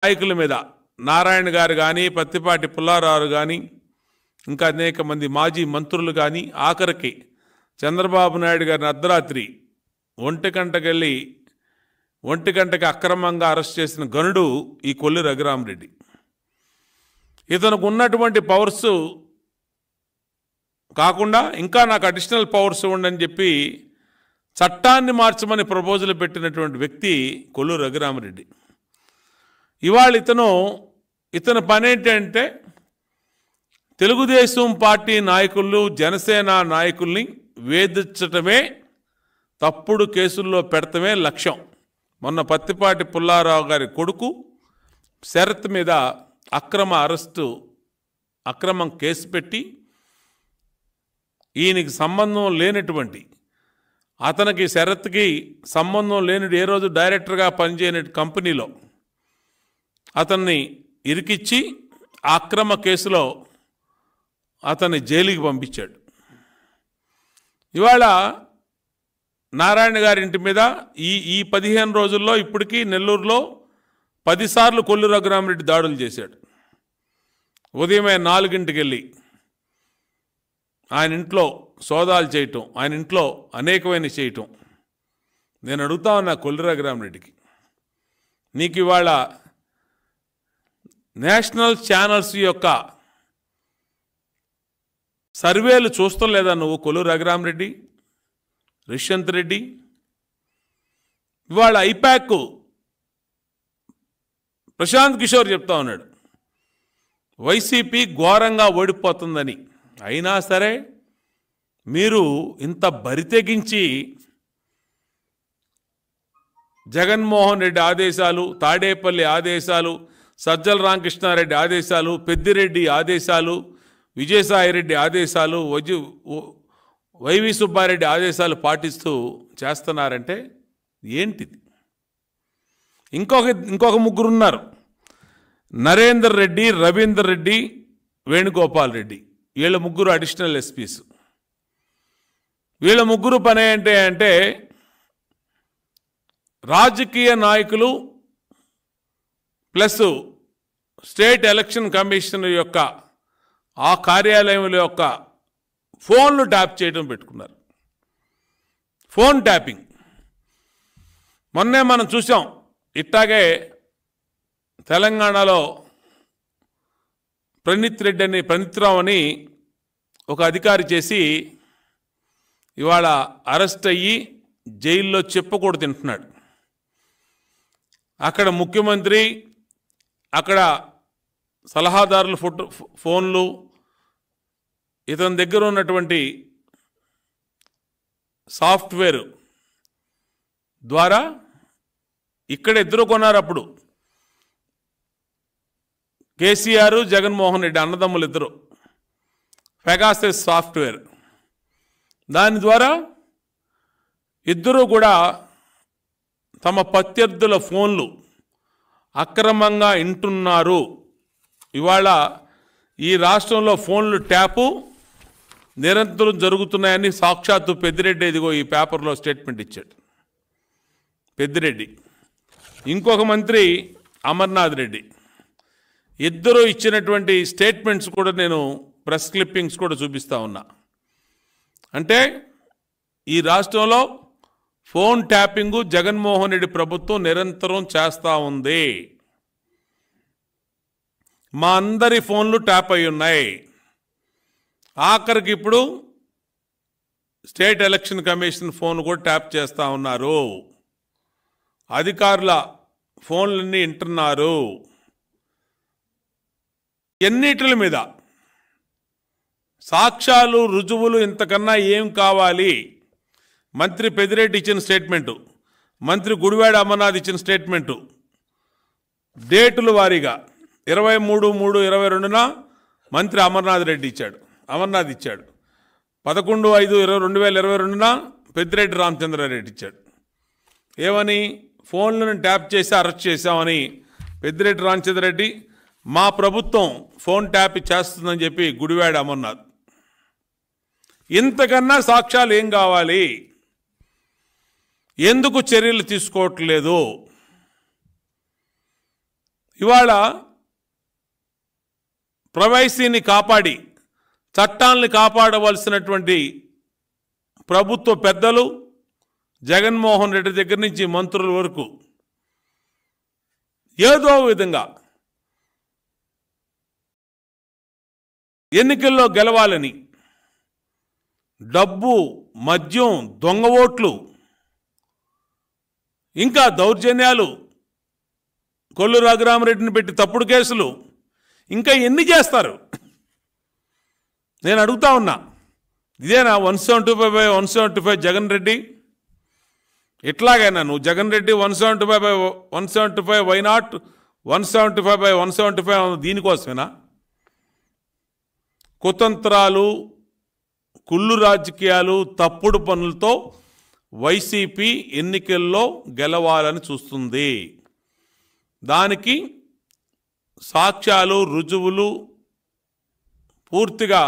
నాయకుల మీద నారాయణ గారు కానీ, పత్తిపాటి పుల్లారావు కానీ, ఇంకా అనేక మంది మాజీ మంత్రులు కానీ, ఆఖరికి చంద్రబాబు నాయుడు గారిని అర్ధరాత్రి ఒంటి గంటకి అక్రమంగా అరెస్ట్ చేసిన గనుడు ఈ కొల్లు రఘురామరెడ్డి. ఇతనికి ఉన్నటువంటి పవర్స్ కాకుండా ఇంకా నాకు అడిషనల్ పవర్స్ ఉండని చెప్పి చట్టాన్ని మార్చమని ప్రపోజల్ పెట్టినటువంటి వ్యక్తి కొల్లు రఘురామరెడ్డి. ఇవాళ ఇతని పని ఏంటంటే తెలుగుదేశం పార్టీ నాయకులు, జనసేన నాయకుల్ని వేధించటమే, తప్పుడు కేసుల్లో పెడతమే లక్ష్యం. మొన్న పత్తిపాటి పుల్లారావు గారి కొడుకు శరత్ మీద అక్రమం కేసు పెట్టి ఈయనకి సంబంధం లేనటువంటి, అతనికి శరత్కి సంబంధం లేని ఏ రోజు డైరెక్టర్గా పనిచేయని కంపెనీలో అతన్ని ఇరికిచ్చి ఆ అక్రమ కేసులో అతన్ని జైలుకి పంపించాడు. ఇవాళ నారాయణ గారి ఇంటి మీద ఈ 15 రోజుల్లో ఇప్పటికీ నెల్లూరులో 10 సార్లు కొల్లు రఘురామరెడ్డి దాడులు చేశాడు. ఉదయమే 4 వెళ్ళి ఆయన ఇంట్లో సోదాలు చేయటం, ఆయన ఇంట్లో అనేకమైన చేయటం. నేను అడుగుతా ఉన్నా కొల్లు రఘురామరెడ్డికి, నీకు ఇవాళ నేషనల్ ఛానల్స్ యొక్క సర్వేలు చూస్తలేదా నువ్వు? కొల్లు రఘురామరెడ్డి, రిషంత్ రెడ్డి ఇవాళ ఐపాక్ ప్రశాంత్ కిషోర్ చెప్తా ఉన్నాడు వైసీపీ ఘోరంగా ఓడిపోతుందని. అయినా సరే మీరు ఇంత బరితెగించి జగన్మోహన్ రెడ్డి ఆదేశాలు, తాడేపల్లి ఆదేశాలు, సజ్జల రామకృష్ణారెడ్డి ఆదేశాలు, పెద్దిరెడ్డి ఆదేశాలు, విజయసాయిరెడ్డి ఆదేశాలు, వైవి సుబ్బారెడ్డి ఆదేశాలు చేస్తున్నారంటే ఏంటిది? ఇంకొక ముగ్గురున్నారు, నరేందర్ రెడ్డి, రవీందర్ రెడ్డి, వేణుగోపాల్ రెడ్డి. వీళ్ళ ముగ్గురు అడిషనల్ ఎస్పీస్. వీళ్ళ ముగ్గురు పని ఏంటి అంటే రాజకీయ నాయకులు ప్లస్ స్టేట్ ఎలక్షన్ కమిషన్ యొక్క ఆ కార్యాలయం యొక్క ఫోన్లు ట్యాప్ చేయడం పెట్టుకున్నారు. ఫోన్ ట్యాపింగ్ మొన్నే మనం చూసాం. ఇట్టాగే తెలంగాణలో ప్రణీత్రావు అని ఒక అధికారి చేసి ఇవాళ అరెస్ట్ అయ్యి జైల్లో చెప్పకూడదు తింటున్నాడు. అక్కడ ముఖ్యమంత్రి, అక్కడ సలహాదారుల ఫోన్లు, ఇతని దగ్గర ఉన్నటువంటి సాఫ్ట్వేర్ ద్వారా ఇక్కడ ఇద్దరు కొన్నారు. అప్పుడు కేసీఆర్, జగన్మోహన్ రెడ్డి అన్నదమ్ములు ఇద్దరు పెగాసస్ సాఫ్ట్వేర్, దాని ద్వారా ఇద్దరు కూడా తమ ప్రత్యర్థుల ఫోన్లు అక్రమంగా వింటున్నారు. ఇవాళ ఈ రాష్ట్రంలో ఫోన్లు ట్యాపు నిరంతరం జరుగుతున్నాయని సాక్షాత్తు పెద్దిరెడ్డి ఇదిగో ఈ పేపర్లో స్టేట్మెంట్ ఇచ్చాడు. పెద్దిరెడ్డి, ఇంకొక మంత్రి అమర్నాథ్ రెడ్డి, ఇద్దరు ఇచ్చినటువంటి స్టేట్మెంట్స్ కూడా నేను ప్రెస్ క్లిప్పింగ్స్ కూడా చూపిస్తా ఉన్నా. అంటే ఈ రాష్ట్రంలో ఫోన్ ట్యాపింగు జగన్మోహన్ రెడ్డి ప్రభుత్వం నిరంతరం చేస్తూ ఉంది. మా అందరి ఫోన్లు ట్యాప్ అయి ఉన్నాయి. ఆఖరికి ఇప్పుడు స్టేట్ ఎలక్షన్ కమిషన్ ఫోన్ కూడా ట్యాప్ చేస్తూ ఉన్నారు. అధికారుల ఫోన్లన్నీ వింటున్నారు. ఎన్నిటి మీద సాక్ష్యాలు, రుజువులు ఇంతకన్నా ఏం కావాలి? మంత్రి పెద్దిరెడ్డి ఇచ్చిన స్టేట్మెంటు, మంత్రి గుడివాడ అమర్నాథ్ ఇచ్చిన స్టేట్మెంటు, డేటుల వారీగా 23/3/22న మంత్రి అమర్నాథ్ ఇచ్చాడు. 11/5/2022న పెద్దిరెడ్డి రామచంద్రారెడ్డి ఇచ్చాడు. ఏమని? ఫోన్లను ట్యాప్ చేసి అరెస్ట్ చేశామని పెద్దిరెడ్డి రామచంద్రారెడ్డి, మా ప్రభుత్వం ఫోన్ ట్యాప్ చేస్తుందని చెప్పి గుడివాడ అమర్నాథ్. ఇంతకన్నా సాక్ష్యాలు ఏం కావాలి? ఎందుకు చర్యలు తీసుకోవట్లేదు? ఇవాళ ప్రైవసీని కాపాడి చట్టాలను కాపాడవలసినటువంటి ప్రభుత్వ పెద్దలు జగన్మోహన్ రెడ్డి దగ్గర నుంచి మంత్రుల వరకు ఏదో విధంగా ఎన్నికల్లో గెలవాలని డబ్బు, మద్యం, దొంగ ఓట్లు, ఇంకా దౌర్జన్యాలు, కొల్లు రఘురామరెడ్డిని పెట్టి తప్పుడు కేసులు ఇంకా ఎన్ని చేస్తారు? నేను అడుగుతా ఉన్నా, ఇదేనా 175/175 జగన్ రెడ్డి? ఎట్లాగైనా నువ్వు జగన్ రెడ్డి 175/175 వై నాట్ 175/175 దీనికోసమేనా? కుతంత్రాలు, కుళ్ళు రాజకీయాలు, తప్పుడు పనులతో వైసీపీ ఎన్నికల్లో గెలవాలని చూస్తుంది. దానికి సాక్ష్యాలు, రుజువులు పూర్తిగా